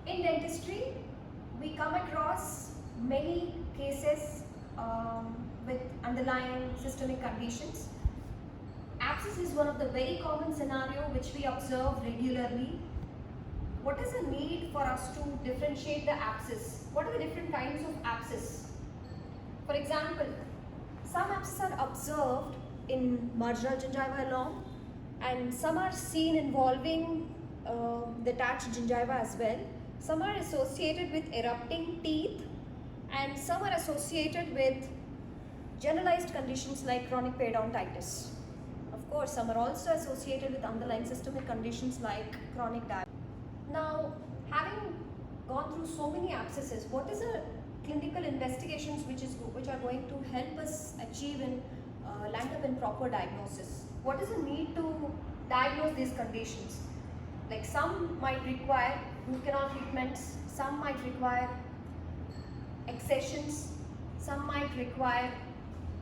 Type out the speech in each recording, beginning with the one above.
In dentistry, we come across many cases with underlying systemic conditions. Abscess is one of the very common scenario which we observe regularly. What is the need for us to differentiate the abscess? What are the different kinds of abscess? For example, some abscesses are observed in marginal gingiva alone, and some are seen involving detached gingiva as well. Some are associated with erupting teeth, and some are associated with generalized conditions like chronic periodontitis. Of course, some are also associated with underlying systemic conditions like chronic diabetes. Now, having gone through so many abscesses, what is the clinical investigations which are going to help us achieve and land up in proper diagnosis? What is the need to diagnose these conditions? Like some might require root canal treatments, some might require excisions, some might require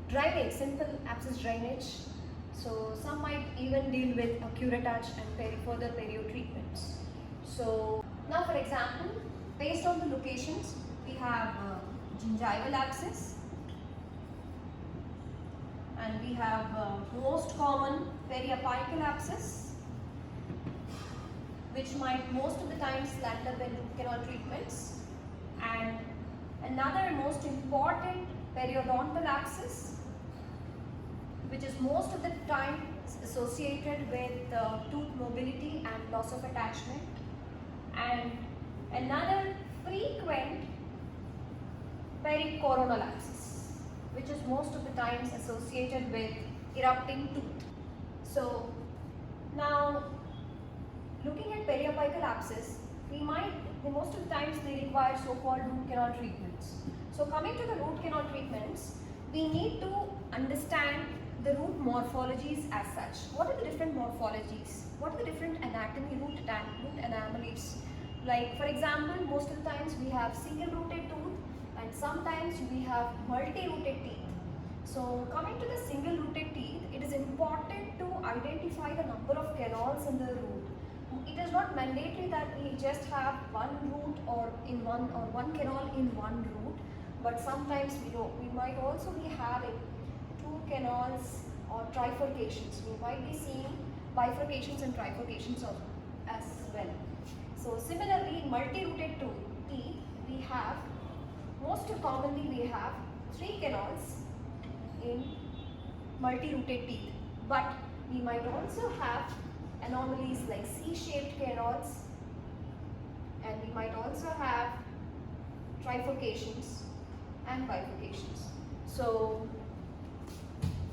drainage, simple abscess drainage. So some might even deal with a curettage and further perio treatments. So now, for example, based on the locations, we have gingival abscess, and we have most common periapical abscess, which might most of the times land up in root canal treatments, and another most important periodontal abscess, which is most of the time associated with tooth mobility and loss of attachment, and another frequent pericoronal abscess, which is most of the times associated with erupting tooth. So now, looking at periapical abscess, most of the times they require so-called root canal treatments. So coming to the root canal treatments, we need to understand the root morphologies as such. What are the different morphologies? What are the different anatomy, root anomalies? Like, for example, most of the times we have single-rooted tooth, and sometimes we have multi-rooted teeth. So coming to the single-rooted teeth, it is important to identify the number of canals in the root. It is not mandatory that we just have one root or one canal in one root, but sometimes we might also be having two canals or trifurcations. We might be seeing bifurcations and trifurcations as well. So similarly, in multi-rooted teeth, we have, most commonly we have 3 canals in multi-rooted teeth, but we might also have anomalies like C-shaped canals, and we might also have trifurcations and bifurcations. So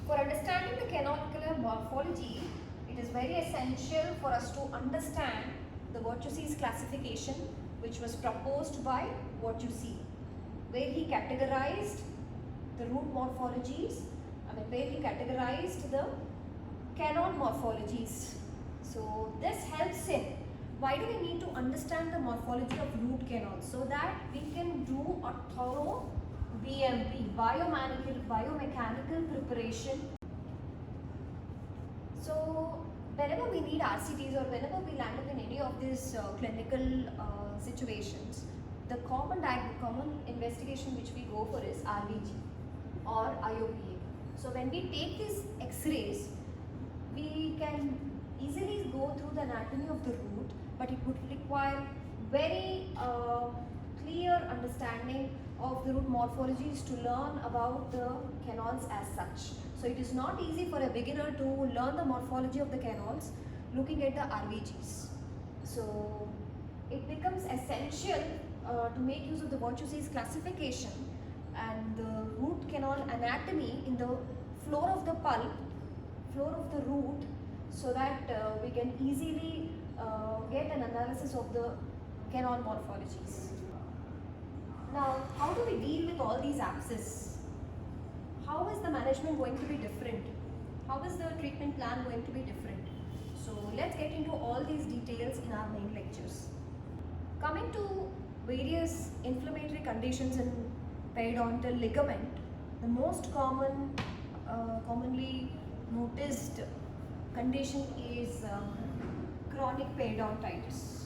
for understanding the canalicular morphology, it is very essential for us to understand the Vertuse's classification, which was proposed by Vertuse, where he categorized the root morphologies, where he categorized the canal morphologies. So this helps him. Why do we need to understand the morphology of root canals? So that we can do a thorough BMP, biomechanical preparation. So whenever we need RCTs or whenever we land up in any of these clinical situations, the common investigation which we go for is RVG or IOPA. So when we take these X-rays, we can easily go through the anatomy of the root, but it would require very clear understanding of the root morphologies to learn about the canals as such. So it is not easy for a beginner to learn the morphology of the canals looking at the RVGs. So it becomes essential to make use of the Vertuse's classification and the root canal anatomy in the floor of the pulp, floor of the root, so that we can easily get an analysis of the canal morphologies. Now, how do we deal with all these abscesses? How is the management going to be different? How is the treatment plan going to be different? So let's get into all these details in our main lectures. Coming to various inflammatory conditions in periodontal ligament, the most commonly noticed condition is chronic periodontitis.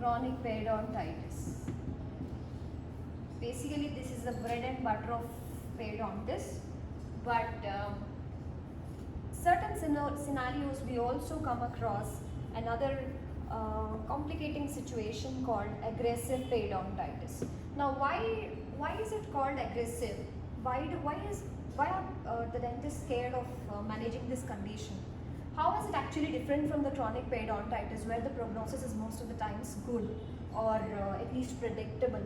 chronic periodontitis. Basically, this is the bread and butter of periodontitis, but certain scenarios we also come across another complicating situation called aggressive periodontitis. Now, why is it called aggressive? Why are the dentists scared of managing this condition? How is it actually different from the chronic periodontitis, where the prognosis is most of the times good or at least predictable?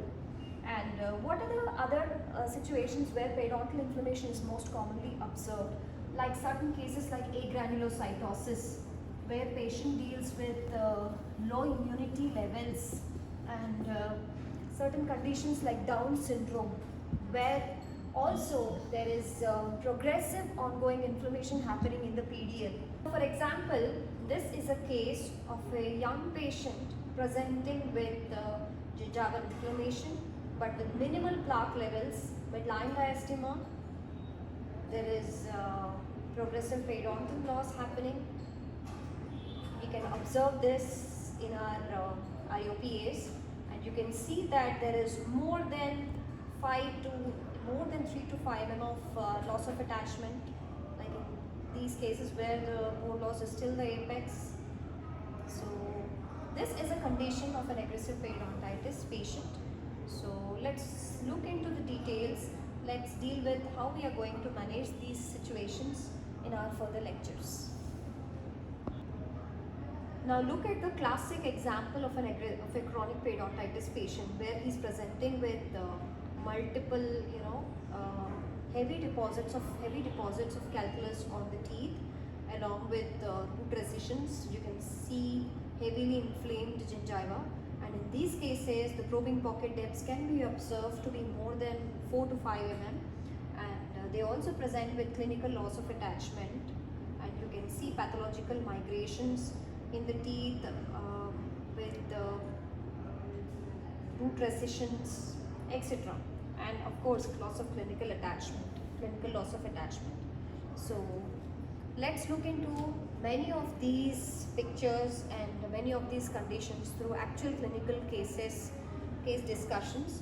And what are the other situations where periodontal inflammation is most commonly observed? Like certain cases like agranulocytosis, where patient deals with low immunity levels, and certain conditions like Down syndrome, where also there is progressive ongoing inflammation happening in the PDL. For example, this is a case of a young patient presenting with gingival inflammation but with minimal plaque levels, midline diastema. There is progressive periodontal loss happening. We can observe this in our IOPAs, and you can see that there is more than 3 to 5 mm of loss of attachment, like in these cases where the bone loss is still the apex. So this is a condition of an aggressive periodontitis patient. So let's look into the details. Let's deal with how we are going to manage these situations in our further lectures. Now look at the classic example of a chronic periodontitis patient, where he's presenting with multiple, heavy deposits of calculus on the teeth, along with root recessions. You can see heavily inflamed gingiva, and in these cases the probing pocket depths can be observed to be more than 4 to 5 mm, and they also present with clinical loss of attachment, and you can see pathological migrations in the teeth with root recessions, etc., and of course loss of clinical loss of attachment. So let's look into many of these pictures and many of these conditions through actual clinical case discussions.